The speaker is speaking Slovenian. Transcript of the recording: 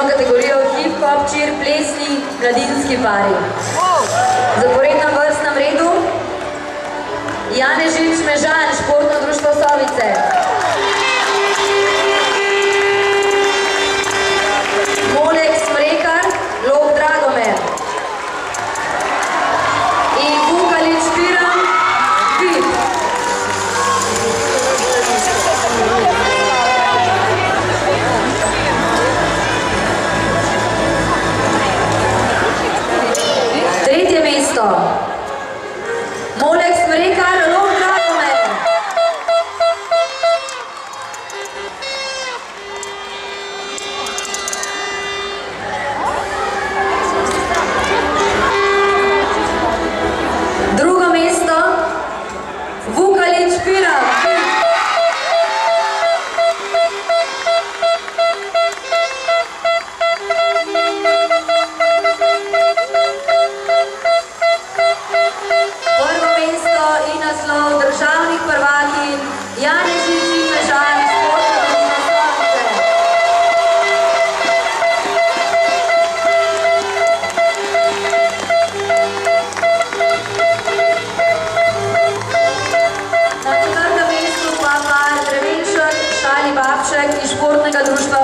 kategorijo hip-hop, čir, plesni, mladinski pari. V zaporednem vrstnem redu Janežič Mežan, Športno društvo Sovice. Molek Smrekar, Lok Dragomer. In Vukalič Piran, VIP. Tretje mesto. Molek Smrekar, Lok Dragomer. Drugo mesto. Vukalič Piran. Prvo mesto in naslov državnih prvakinj Janežič in Mežan, Športno društvo Sovice. Na četrtem mestu pa par Drevenšek, Šali Babček iz Športnega društva